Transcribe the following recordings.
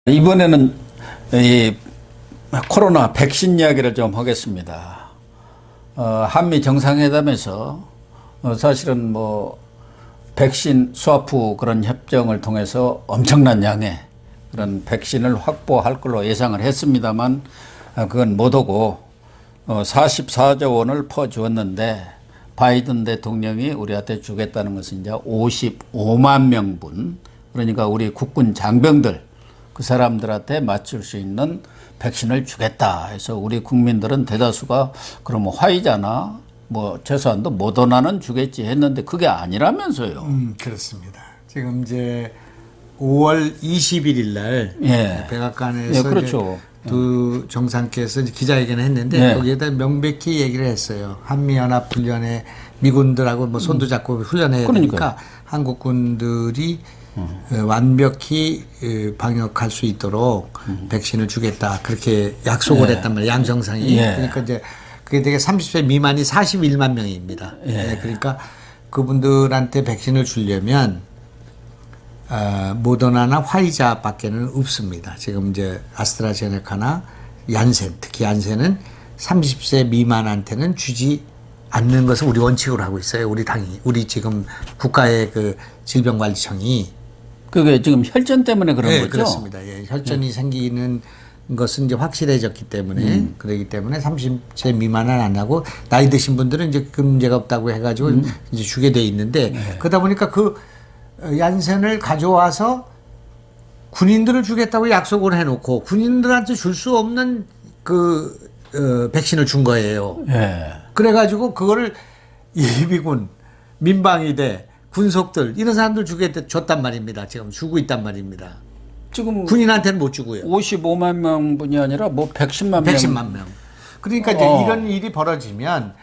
이번에는 이 코로나 백신 이야기를 좀 하겠습니다. 한미 정상회담에서 사실은 뭐 백신 스와프 그런 협정을 통해서 엄청난 양의 그런 백신을 확보할 걸로 예상을 했습니다만 그건 못 오고 44조 원을 퍼주었는데 바이든 대통령이 우리한테 주겠다는 것은 이제 55만 명분, 그러니까 우리 국군 장병들 그 사람들한테 맞출 수 있는 백신을 주겠다 해서 우리 국민들은 대다수가 그러면 화이자나 뭐 최소한도 모더나는 주겠지 했는데 그게 아니라면서요. 그렇습니다. 지금 이제 5월 21일 날 백악관에서 예, 그렇죠. 두 정상께서 기자회견을 했는데 네. 거기에다 명백히 얘기를 했어요. 한미연합 훈련에 미군들하고 뭐 손도 잡고 훈련해야 되니까 한국 군들이 완벽히 방역할 수 있도록 백신을 주겠다 그렇게 약속을 했단 말이에요. 양 정상이. 그러니까 이제 그게 되게 30세 미만이 41만 명입니다. 그러니까 그분들한테 백신을 주려면 모더나나 화이자밖에는 없습니다. 지금 이제 아스트라제네카나 얀센, 특히 얀센은 30세 미만한테는 주지 않는 것을 우리 원칙으로 하고 있어요. 우리 당이, 우리 지금 국가의 그 질병관리청이. 그게 지금 혈전 때문에 그런 거죠? 그렇습니다. 예, 혈전이 생기는 것은 이제 확실해졌기 때문에 그러기 때문에 30세 미만은 안 하고 나이 드신 분들은 이제 그 문제가 없다고 해가지고 이제 주게 돼 있는데 그러다 보니까 그 얀센을 가져와서 군인들을 주겠다고 약속을 해놓고 군인들한테 줄 수 없는 그 백신을 준 거예요. 그래가지고 그거를 예비군, 민방위대, 군속들 이런 사람들 줬단 말입니다. 지금 주고 있단 말입니다. 지금 군인한테는 못 주고요. 55만 명분이 아니라 뭐 110만 명. 110만 명. 그러니까 이제 이런 일이 벌어지면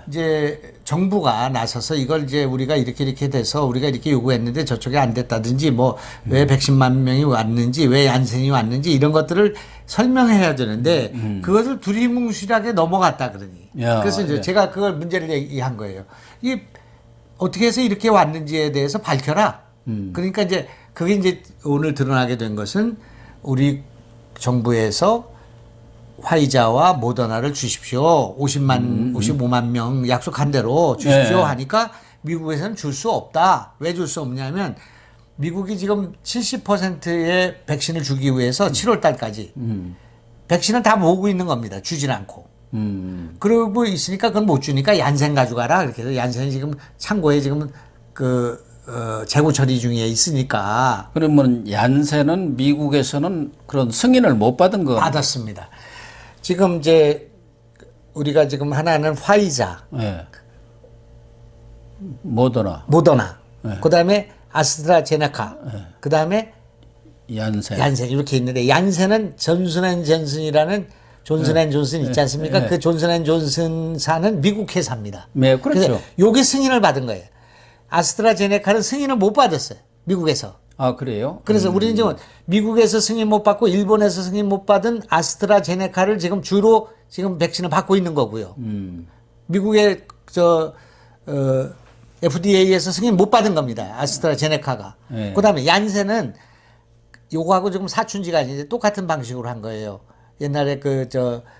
이제 정부가 나서서 이걸 이제 우리가 이렇게 돼서 우리가 이렇게 요구했는데 저쪽에 안 됐다든지 뭐 왜 110만 명이 왔는지 왜 얀센이 왔는지 이런 것들을 설명해야 되는데 그것을 두리뭉실하게 넘어갔다 그러니. 그래서 이제 제가 그걸 문제를 얘기한 거예요. 이게 어떻게 해서 이렇게 왔는지에 대해서 밝혀라. 그러니까 이제 그게 이제 오늘 드러나게 된 것은 우리 정부에서 화이자와 모더나를 주십시오. 55만 명 약속한 대로 주십시오 하니까 미국에서는 줄 수 없다. 왜 줄 수 없냐면 미국이 지금 70%의 백신을 주기 위해서 7월 달까지 백신을 다 모으고 있는 겁니다. 주진 않고. 그러고 있으니까 그건 못 주니까 얀센 가져가라. 그렇게 해서 얀센이 지금 창고에 지금 재고 처리 중에 있으니까. 그러면 얀센은 미국에서는 그런 승인을 못 받은 거 받았습니다. 지금 이제 우리가 지금 하나는 화이자, 모더나, 그다음에 아스트라제네카, 그다음에 얀센 이렇게 있는데 얀센은 존슨앤존슨이라는 존슨앤존슨 있지 않습니까? 그 존슨앤존슨사는 미국 회사입니다. 네, 그렇죠. 요게 승인을 받은 거예요. 아스트라제네카는 승인을 못 받았어요. 미국에서. 아, 그래요? 그래서 우리는 지금 미국에서 승인 못 받고 일본에서 승인 못 받은 아스트라제네카를 지금 주로 지금 백신을 받고 있는 거고요. 미국의 FDA에서 승인 못 받은 겁니다. 아스트라제네카가. 그다음에 얀센은 요거하고 지금 사춘지가 아닌데 똑같은 방식으로 한 거예요. 옛날에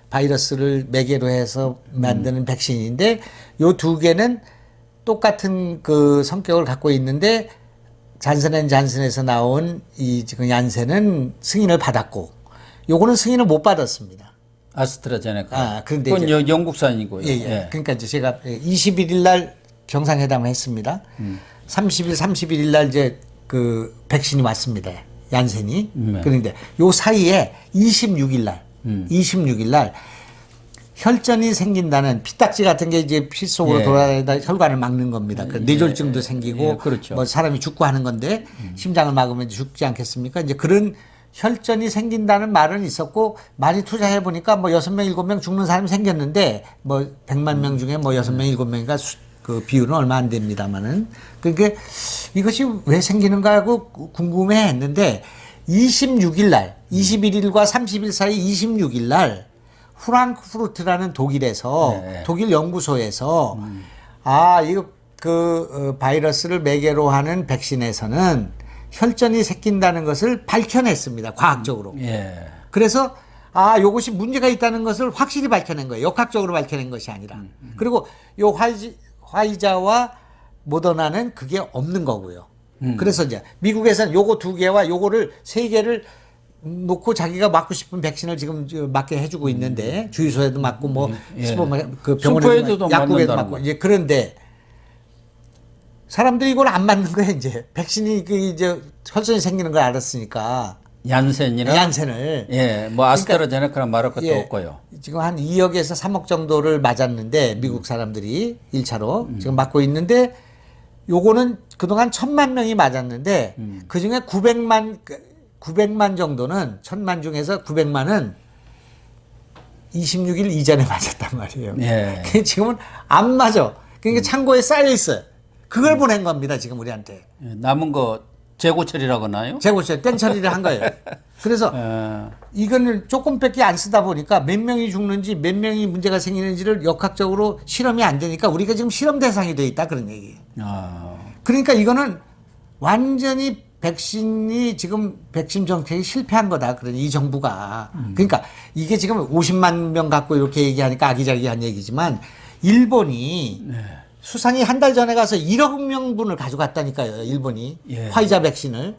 바이러스를 매개로 해서 만드는 백신인데 요 두 개는 똑같은 그 성격을 갖고 있는데 잔슨앤잔슨에서 나온 이 지금 얀센은 승인을 받았고 요거는 승인을 못 받았습니다. 아스트라제네카. 그런데 그건 영국산이고요. 그러니까 이제 제가 21일 날 정상회담을 했습니다. 31일 날 이제 그 백신이 왔습니다. 얀센이. 그런데 요 사이에 26일 날 혈전이 생긴다는 피딱지 같은 게 이제 피 속으로 돌아다니다 혈관을 막는 겁니다. 그 뇌졸중도 생기고 그렇죠. 뭐 사람이 죽고 하는 건데 심장을 막으면 죽지 않겠습니까? 이제 그런 혈전이 생긴다는 말은 있었고 많이 투자해 보니까 뭐 6명, 7명 죽는 사람이 생겼는데 뭐 100만 명 중에 뭐 6명, 7명이니까 그 비율은 얼마 안 됩니다만은 그게 이것이 왜 생기는가 하고 궁금해 했는데 21일과 30일 사이 26일 날 프랑크푸르트라는 독일에서 독일 연구소에서 이거 바이러스를 매개로 하는 백신에서는 혈전이 생긴다는 것을 밝혀냈습니다. 과학적으로. 예. 그래서 요것이 문제가 있다는 것을 확실히 밝혀낸 거예요. 역학적으로 밝혀낸 것이 아니라. 그리고 요 화이자와 모더나는 그게 없는 거고요. 그래서 이제 미국에서는 요거 2개와 요거를 3개를 놓고 자기가 맞고 싶은 백신을 지금 맞게 해주고 있는데 주유소에도 맞고 뭐 그 병원에도 약국에도 맞고 이제 그런데 사람들이 이걸 안 맞는 거예요. 이제 백신이 이제 혈전이 생기는 걸 알았으니까. 얀센을. 예, 뭐 아스트라제네카는 말할 것도 예, 없고요. 지금 한 2억에서 3억 정도를 맞았는데 미국 사람들이 1차로 지금 맞고 있는데 요거는 그동안 1,000만 명이 맞았는데 그중에 900만 정도는 1,000만 중에서 900만은 26일 이전에 맞았단 말이에요. 예. 지금은 안 맞아. 그러니까 창고에 쌓여 있어요. 그걸 보낸 겁니다. 지금 우리한테. 남은 거 재고 처리라고 하나요? 재고 처리, 땡 처리를 한 거예요. 그래서 이거는 조금밖에 안 쓰다 보니까 몇 명이 죽는지 몇 명이 문제가 생기는지를 역학적으로 실험이 안 되니까 우리가 지금 실험 대상이 돼 있다 그런 얘기예요. 그러니까 이거는 완전히 백신이 지금 백신 정책이 실패한 거다. 그러니 이 정부가. 그러니까 이게 지금 50만 명 갖고 이렇게 얘기하니까 아기자기한 얘기지만 일본이 수상이 한 달 전에 가서 1억 명분을 가져갔다니까요. 일본이. 예. 화이자 백신을.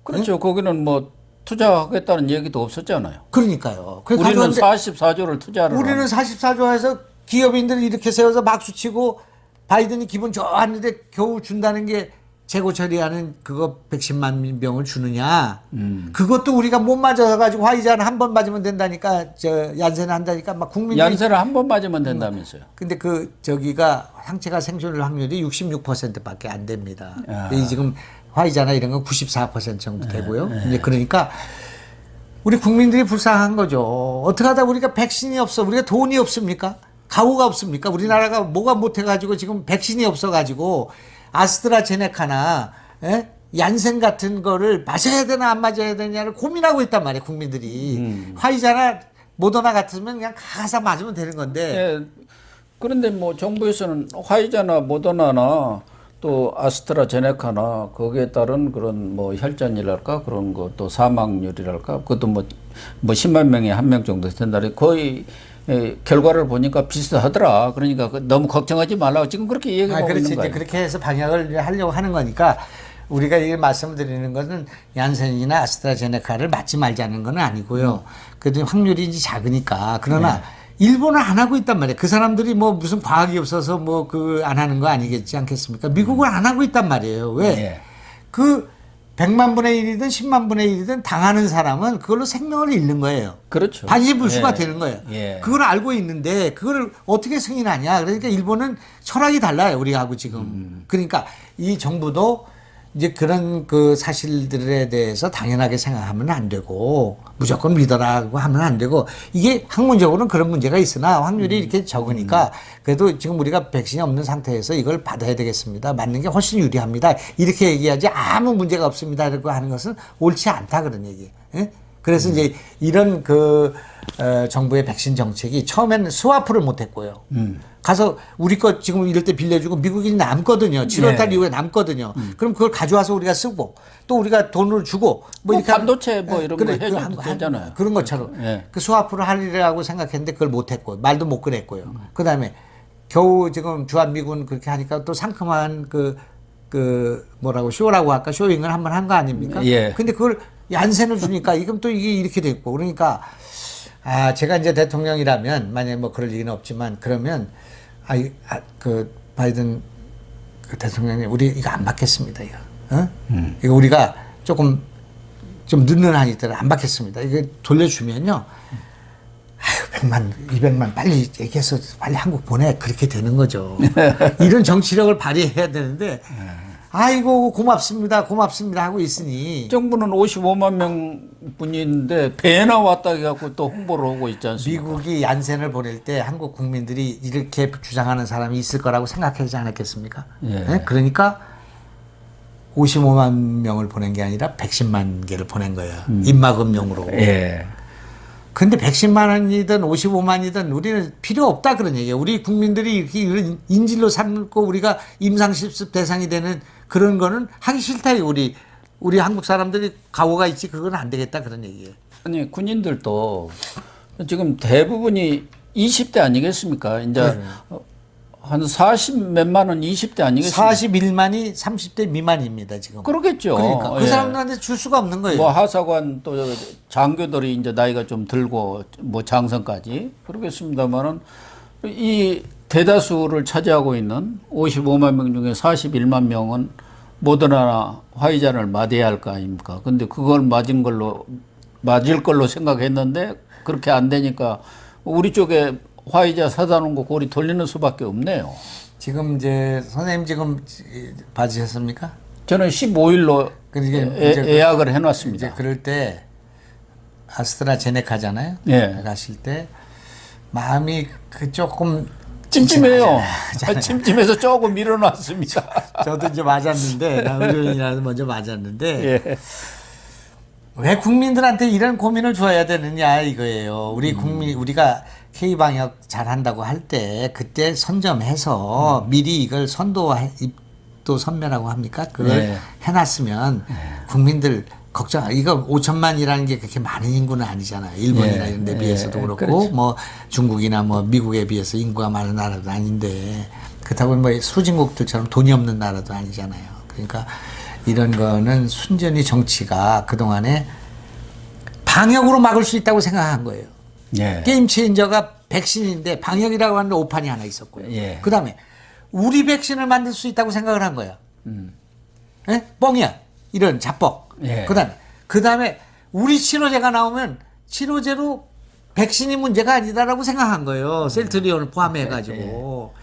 그렇죠. 응? 거기는 뭐 투자하겠다는 얘기도 없었잖아요. 그러니까요. 우리는 44조를 투자를 우리는 44조에서 기업인들을 이렇게 세워서 박수치고 바이든이 기분 좋았는데 겨우 준다는 게 재고 처리하는 그거 110만 병을 주느냐. 그것도 우리가 못 맞아서 가지고 화이자는 한 번 맞으면 된다니까 얀센은 한다니까 막 국민들이 얀센을 한 번 맞으면 된다면서요. 근데 저기가 항체가 생존 확률이 66%밖에 안 됩니다. 이 지금 화이자나 이런 건 94% 정도 되고요. 이제 그러니까 우리 국민들이 불쌍한 거죠. 어떻게 하다 우리가 백신이 없어. 우리가 돈이 없습니까? 가구가 없습니까? 우리나라가 뭐가 못해가지고 지금 백신이 없어가지고 아스트라제네카나 얀센 같은 거를 맞아야 되나 안 맞아야 되냐를 고민하고 있단 말이에요. 국민들이. 화이자나 모더나 같으면 그냥 가서 맞으면 되는 건데. 예, 그런데 뭐 정부에서는 화이자나 모더나나 또 아스트라제네카나 거기에 따른 그런 뭐 혈전이랄까 그런 거 또 사망률이랄까 그것도 뭐 10만 명에 1명 정도 된다. 거의 결과를 보니까 비슷하더라. 그러니까 너무 걱정하지 말라고 지금 그렇게 얘기하고 그렇지. 있는 거예요. 이제 그렇게 해서 방역을 하려고 하는 거니까 우리가 이 말씀드리는 것은 얀센이나 아스트라제네카를 맞지 말자는 건 아니고요. 그래도 확률이 이제 작으니까. 그러나 일본은 안 하고 있단 말이에요. 그 사람들이 뭐 무슨 과학이 없어서 뭐 안 하는 거 아니겠지 않겠습니까? 미국은 안 하고 있단 말이에요. 왜? 그 100만 분의 1이든 10만 분의 1이든 당하는 사람은 그걸로 생명을 잃는 거예요. 그렇죠. 반시불수가 되는 거예요. 예. 그걸 알고 있는데 그걸 어떻게 승인하냐. 그러니까 일본은 철학이 달라요. 우리하고 지금. 그러니까 이 정부도 이제 그런 그 사실들에 대해서 당연하게 생각하면 안 되고 무조건 믿어라고 하면 안 되고 이게 학문적으로는 그런 문제가 있으나 확률이 이렇게 적으니까 그래도 지금 우리가 백신이 없는 상태에서 이걸 받아야 되겠습니다. 맞는 게 훨씬 유리합니다. 이렇게 얘기하지 아무 문제가 없습니다. 이렇게 하는 것은 옳지 않다 그런 얘기. 예? 그래서 이제 이런 정부의 백신 정책이 처음에는 스와프를 못했고요. 가서 우리 거 지금 이럴 때 빌려주고 미국이 남거든요. 7월달 이후에 남거든요. 그럼 그걸 가져와서 우리가 쓰고 또 우리가 돈을 주고 뭐 이렇게 반도체 뭐 이런 거 해줘도 되잖아요. 그런 것처럼 그 스와프를 하리라고 생각했는데 그걸 못했고 말도 못 꺼냈고요. 그다음에 겨우 지금 주한미군 그렇게 하니까 또 상큼한 뭐라고 쇼라고 할까 쇼잉을 한번 한 거 아닙니까? 예. 근데 그걸 얀센을 주니까 이건 또 이게 이렇게 됐고 그러니까 제가 이제 대통령이라면 만약에 뭐 그럴 일은 없지만 그러면 그 바이든 그 대통령님 우리 이거 안 받겠습니다 이거 이거 우리가 조금 좀 늦는 한이 있더라 안 받겠습니다 이거 돌려주면요 100만 200만 빨리 얘기해서 빨리 한국 보내 그렇게 되는 거죠. 이런 정치력을 발휘해야 되는데 아이고 고맙습니다 하고 있으니 정부는 55만 명 분인데 배나 왔다 해갖고 또 홍보를 하고 있지 않습니까? 미국이 얀센을 보낼 때 한국 국민들이 이렇게 주장하는 사람이 있을 거라고 생각하지 않았겠습니까? 예. 네? 그러니까 55만 명을 보낸 게 아니라 110만 개를 보낸 거예요. 입막음용으로. 예. 근데 110만원이든 55만이든 우리는 필요 없다 그런 얘기예요. 우리 국민들이 이렇게 이런 인질로 삼고 우리가 임상실습 대상이 되는 그런 거는 하기 싫다. 우리 우리 한국 사람들이 각오가 있지 그건 안 되겠다 그런 얘기예요. 아니 군인들도 지금 대부분이 20대 아니겠습니까? 이제 한 40 몇만 원 20대 아니겠습니까? 41만이 30대 미만입니다 지금. 그러겠죠. 그러니까 그 예. 사람들한테 줄 수가 없는 거예요. 뭐 하사관 또 장교들이 이제 나이가 좀 들고 뭐 장성까지 그러겠습니다만은 이 대다수를 차지하고 있는 55만 명 중에 41만 명은 모더나 화이자를 맞아야 할 거 아닙니까? 근데 그걸 맞을 걸로 생각했는데 그렇게 안 되니까 우리 쪽에 화이자 사다 놓은 거 고리 돌리는 수밖에 없네요. 지금 이제 선생님 지금 받으셨습니까? 저는 15일로 예약을 해놨습니다. 이제 그럴 때 아스트라제네카잖아요. 예. 가실 때 마음이 그 조금 찜찜해요. 찜찜해서 조금 밀어놨습니다. 저도 이제 맞았는데 나 의료인이라도 먼저 맞았는데 예. 왜 국민들한테 이런 고민을 줘야 되느냐 이거예요. 우리 우리가 K 방역 잘한다고 할 때 그때 선점해서 미리 이걸 입도 선매라고 합니까? 그걸 네. 해놨으면 국민들 걱정. 이거 5천만이라는 게 그렇게 많은 인구는 아니잖아요. 일본이나 이런 데 비해서도 그렇고 그렇죠. 뭐 중국이나 뭐 미국에 비해서 인구가 많은 나라도 아닌데 그렇다고 뭐 수진국들처럼 돈이 없는 나라도 아니잖아요. 그러니까 이런 거는 순전히 정치가 그동안에 방역으로 막을 수 있다고 생각한 거예요. 예. 게임 체인저가 백신인데 방역이라고 하는 오판이 하나 있었고요. 예. 그 다음에 우리 백신을 만들 수 있다고 생각을 한 거야. 예? 뻥이야. 이런 자뻑. 예. 그 다음에 우리 치료제가 나오면 치료제로 백신이 문제가 아니다라고 생각한 거예요. 셀트리온을 포함해가지고.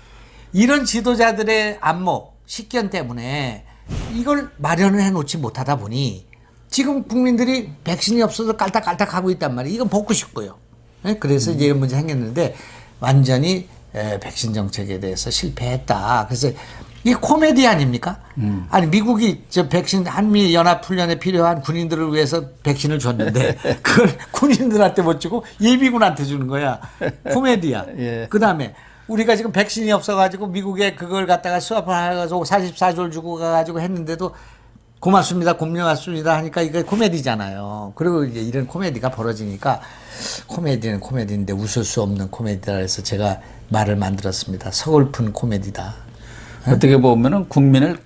이런 지도자들의 안목, 식견 때문에 이걸 마련을 해놓지 못하다 보니 지금 국민들이 백신이 없어서 깔딱깔딱 하고 있단 말이에요. 이건 벗고 싶고요. 예? 그래서 이제 이런 문제 생겼는데 완전히 백신 정책에 대해서 실패했다. 그래서 이게 코미디 아닙니까? 아니 미국이 저 백신 한미 연합 훈련에 필요한 군인들을 위해서 백신을 줬는데 그걸 군인들한테 못 주고 예비군한테 주는 거야. 코미디야. 예. 그다음에 우리가 지금 백신이 없어가지고 미국에 그걸 갖다가 수합을 해가지고 44조를 주고 가가지고 했는데도 고맙습니다, 고맙습니다 하니까 이거 코미디잖아요. 그리고 이제 이런 코미디가 벌어지니까 코미디는 코미디인데 웃을 수 없는 코미디라 해서 제가 말을 만들었습니다. 서글픈 코미디다. 어떻게 보면은 국민을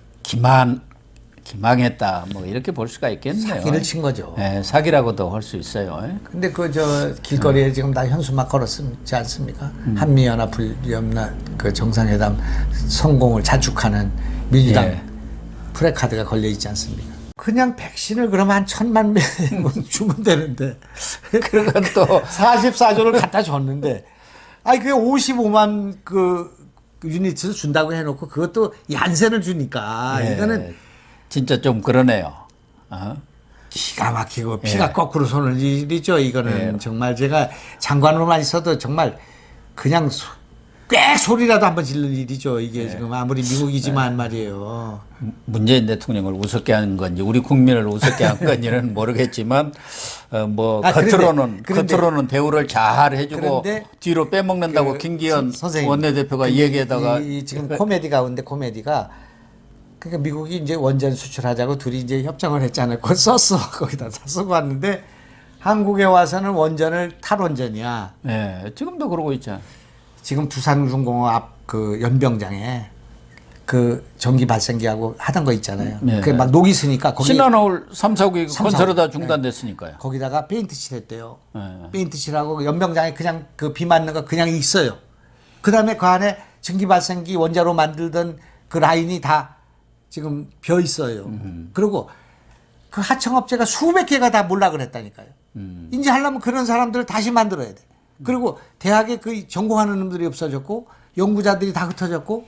기망했다 뭐 이렇게 볼 수가 있겠네요. 사기를 친 거죠. 예, 사기라고도 할 수 있어요. 예. 근데 그 저 길거리에 지금 다 현수막 걸었지 않습니까? 한미연합훈련 그 정상회담 성공을 자축하는 민주당 예. 프레카드가 걸려 있지 않습니까? 그냥 백신을 그러면 한 1,000만 명 주면 되는데 그건 또 44조를 갖다 줬는데 아니 그게 55만 그 유니트를 준다고 해놓고 그것도 얀센을 주니까 예, 이거는 진짜 좀 그러네요. 기가 막히고 피가 거꾸로 손을 일이죠. 이거는 정말 제가 장관으로만 있어도 정말 그냥 꽤 소리라도 한번 지르는 일이죠. 이게 지금 아무리 미국이지만 말이에요. 문재인 대통령을 우습게 한 건지 우리 국민을 우습게 한 건지는 모르겠지만 뭐 겉으로는 대우를 잘 해주고 뒤로 빼먹는다고 김기현 원내대표가 얘기하다가 지금 코미디 가운데 코미디가 그러니까 미국이 이제 원전 수출하자고 둘이 이제 협정을 했잖아요. 그걸 썼어. 거기다 다 쓰고 왔는데 한국에 와서는 원전을 탈원전이야. 예, 지금도 그러고 있잖아. 지금 두산중공업 앞 그 연병장에 그 전기 발생기하고 하던 거 있잖아요. 네. 그 막 녹이 쓰니까 거기 신한울 3, 4기 건설하다 중단됐으니까요. 거기다가 페인트 칠했대요. 네. 페인트 칠하고 연병장에 그냥 그 비 맞는 거 그냥 있어요. 그다음에 그 안에 전기 발생기 원자로 만들던 그 라인이 다 지금 비어 있어요. 그리고 그 하청업체가 수백 개가 다 몰락을 했다니까요. 이제 하려면 그런 사람들을 다시 만들어야 돼. 그리고 대학에 그 전공하는 놈들이 없어졌고 연구자들이 다 흩어졌고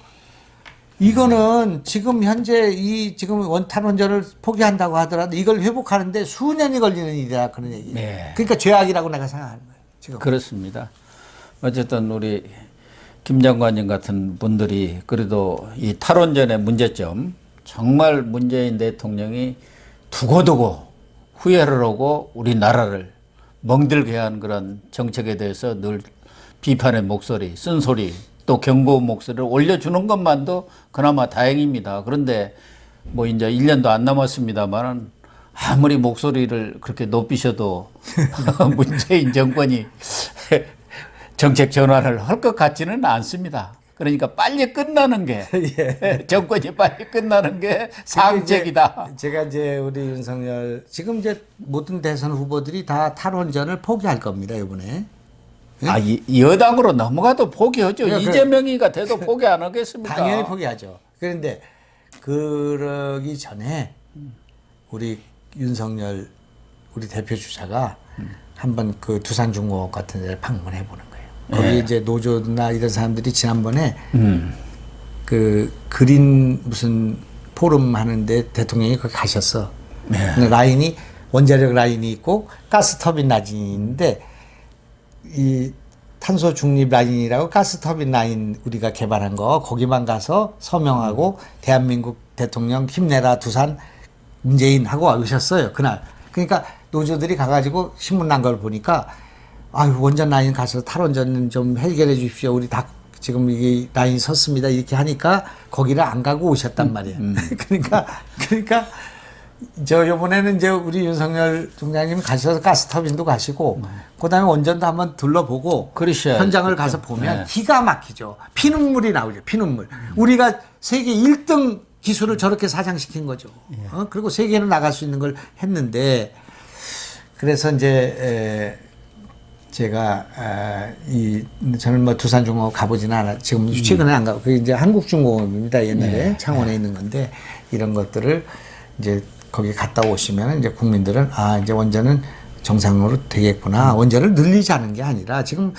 이거는 지금 현재 이 지금 탈원전을 포기한다고 하더라도 이걸 회복하는데 수년이 걸리는 일이라 그런 얘기예요. 네. 그러니까 죄악이라고 내가 생각하는 거예요. 지금. 그렇습니다. 어쨌든 우리 김 장관님 같은 분들이 그래도 이 탈원전의 문제점 정말 문재인 대통령이 두고두고 후회를 하고 우리나라를 멍들게 한 그런 정책에 대해서 늘 비판의 목소리, 쓴소리, 또 경고 목소리를 올려주는 것만도 그나마 다행입니다. 그런데 뭐 이제 1년도 안 남았습니다만은 아무리 목소리를 그렇게 높이셔도 문재인 정권이 정책 전환을 할 것 같지는 않습니다. 그러니까 빨리 끝나는 게 예. 정권이 빨리 끝나는 게 상책이다. 제가 이제 우리 윤석열 지금 이제 모든 대선 후보들이 다 탈원전을 포기할 겁니다 이번에. 아, 여당으로 넘어가도 포기하죠. 예, 이재명이가 돼도 포기 안 하겠습니까? 당연히 포기하죠. 그런데 그러기 전에 우리 윤석열 우리 대표 주자가 한번 그 두산중공업 같은 데를 방문해 보는 거예요. 거기 예. 이제 노조나 이런 사람들이 지난번에 그 그린 무슨 포럼 하는데 대통령이 거기 가셨어. 근데 라인이 원자력 라인이 있고 가스터빈 라인이 있는데 이 탄소 중립 라인이라고 가스터빈 라인 우리가 개발한 거 거기만 가서 서명하고 대한민국 대통령 힘내라 두산 문재인 하고 오셨어요 그날. 그러니까 노조들이 가가지고 신문 난 걸 보니까 아유 원전 라인 가서 탈원전 좀 해결해 주십시오. 우리 다 지금 이게 라인 섰습니다. 이렇게 하니까 거기를 안 가고 오셨단 말이에요. 그러니까 저 이번에는 이제 우리 윤석열 총장님 가셔서 가스터빈도 가시고 그다음에 원전도 한번 둘러보고 그러셔야죠. 현장을 가서 보면 기가 막히죠. 피눈물이 나오죠. 피눈물. 우리가 세계 1등 기술을 저렇게 사장시킨 거죠. 그리고 세계로 나갈 수 있는 걸 했는데 그래서 이제 제가 저는 뭐 두산중공업 가보지는 않아 지금 최근에 안 가고 그게 이제 한국중공업입니다. 옛날에 창원에 있는 건데 이런 것들을 이제 거기 갔다 오시면 이제 국민들은 이제 원전은 정상으로 되겠구나. 원전을 늘리자는 게 아니라 지금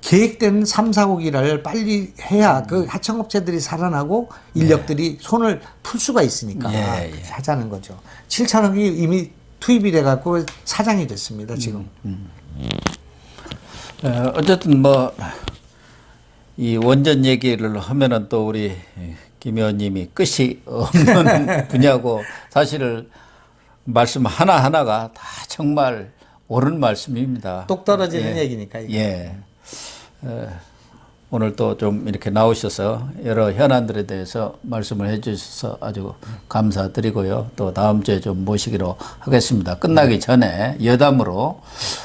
계획된 3, 4호기를 빨리 해야 그 하청업체들이 살아나고 인력들이 손을 풀 수가 있으니까 그렇게 하자는 거죠. 7천억이 이미 투입이 돼갖고 사장이 됐습니다. 지금. 어쨌든 뭐 이 원전 얘기를 하면은 또 우리 김 의원님이 끝이 없는 분야고 사실 말씀 하나하나가 다 정말 옳은 말씀입니다. 똑 떨어지는 얘기니까. 이거. 예. 오늘 또 좀 이렇게 나오셔서 여러 현안들에 대해서 말씀을 해 주셔서 아주 감사드리고요. 또 다음 주에 좀 모시기로 하겠습니다. 끝나기 전에 여담으로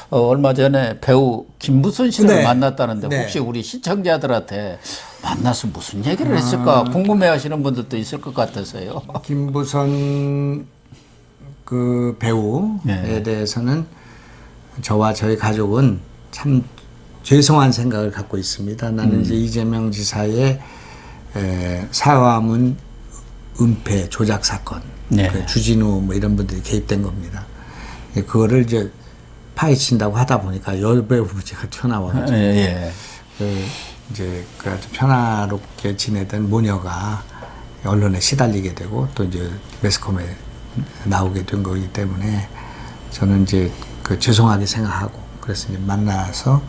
얼마 전에 배우 김부선 씨를 만났다는데 혹시 우리 시청자들한테 만나서 무슨 얘기를 했을까 궁금해 하시는 분들도 있을 것 같아서요. 김부선 그 배우에 대해서는 저와 저희 가족은 참 죄송한 생각을 갖고 있습니다. 나는 이제 이재명 지사의 사과문 은폐 조작 사건, 그 주진우 뭐 이런 분들이 개입된 겁니다. 그거를 이제 파헤친다고 하다 보니까 여배우 문제가 튀어나와가지고 이제 그 아주 평화롭게 지내던 모녀가 언론에 시달리게 되고 또 이제 매스컴에 나오게 된 거기 때문에 저는 이제 그 죄송하게 생각하고 그래서 이제 만나서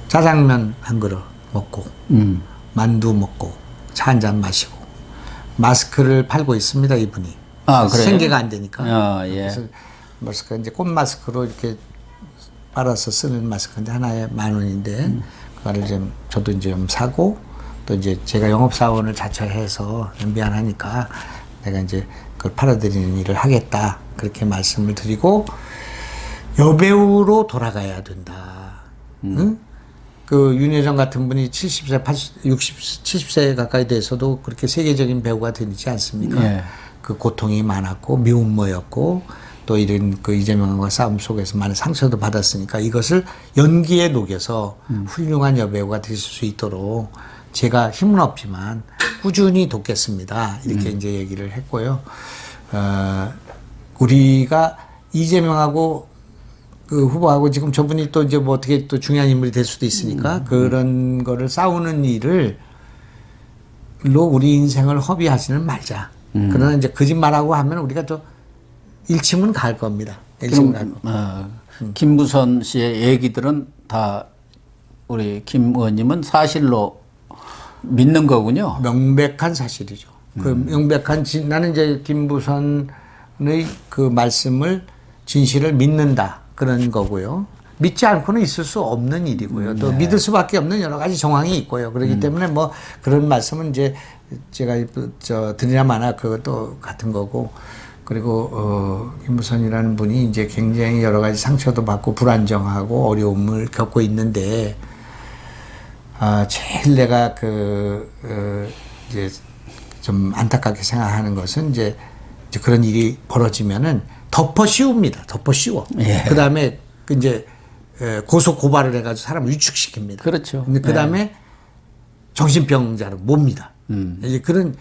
짜장면 한 그릇 먹고 만두 먹고 차 한 잔 마시고 마스크를 팔고 있습니다 이분이. 그래요? 생계가 안 되니까. 그래서 마스크 이제 꽃 마스크로 이렇게 빨아서 쓰는 마스크인데 하나에 10,000원인데 그거를 좀 저도 이제 좀 사고 또 이제 제가 영업사원을 자처해서 미안하니까 내가 이제 그걸 팔아드리는 일을 하겠다 그렇게 말씀을 드리고 여배우로 돌아가야 된다. 응? 그 윤여정 같은 분이 70세, 80, 60, 70세 가까이 돼서도 그렇게 세계적인 배우가 되지 않습니까? 그 고통이 많았고 미움모였고 또 이런 그 이재명과 싸움 속에서 많은 상처도 받았으니까 이것을 연기에 녹여서 훌륭한 여배우가 되실 수 있도록 제가 힘은 없지만 꾸준히 돕겠습니다. 이렇게 이제 얘기를 했고요. 우리가 이재명하고 그 후보하고 지금 저분이 또 이제 뭐 어떻게 또 중요한 인물이 될 수도 있으니까 그런 거를 싸우는 일을 로 우리 인생을 허비하지는 말자. 그러나 이제 거짓말하고 하면 우리가 또 일침은 갈 겁니다. 일침은 갈 겁니다. 김부선 씨의 얘기들은 다 우리 김 의원님은 사실로 믿는 거군요. 명백한 사실이죠. 그 명백한 나는 이제 김부선의 그 말씀을 진실을 믿는다. 그런 거고요. 믿지 않고는 있을 수 없는 일이고요. 또 믿을 수밖에 없는 여러 가지 정황이 있고요. 그렇기 때문에 뭐 그런 말씀은 이제 제가 드리나 마나 그것도 같은 거고 그리고 김무선이라는 분이 이제 굉장히 여러 가지 상처도 받고 불안정하고 어려움을 겪고 있는데 제일 내가 이제 좀 안타깝게 생각하는 것은 이제 그런 일이 벌어지면은 덮어 씌웁니다. 덮어 씌워. 예. 그다음에 이제 고소 고발을 해가지고 사람을 위축시킵니다. 그렇죠. 근데 그다음에 정신병자로 몹니다. 이제 그런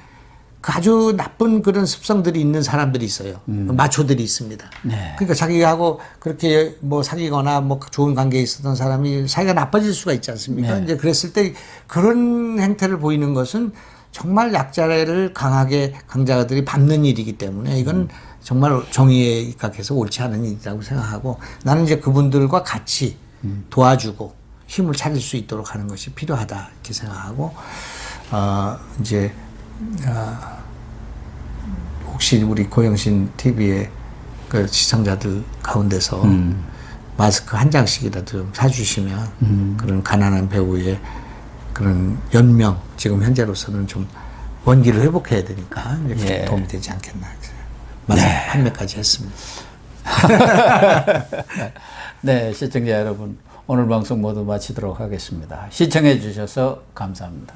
아주 나쁜 그런 습성들이 있는 사람들이 있어요. 마초들이 있습니다. 네. 그러니까 자기하고 그렇게 뭐 사귀거나 뭐 좋은 관계에 있었던 사람이 사이가 나빠질 수가 있지 않습니까? 네. 이제 그랬을 때 그런 행태를 보이는 것은 정말 약자를 강자들이 밟는 일이기 때문에 이건 정말 정의에 입각해서 옳지 않은 일이라고 생각하고 나는 이제 그분들과 같이 도와주고 힘을 찾을 수 있도록 하는 것이 필요하다 이렇게 생각하고 혹시 우리 고영신 TV의 그 시청자들 가운데서 마스크 한 장씩이라도 좀 사주시면 그런 가난한 배우의 그런 연명 지금 현재로서는 좀 원기를 회복해야 되니까 이렇게 예. 도움이 되지 않겠나 마스크 판매까지 했습니다. 네, 시청자 여러분 오늘 방송 모두 마치도록 하겠습니다. 시청해 주셔서 감사합니다.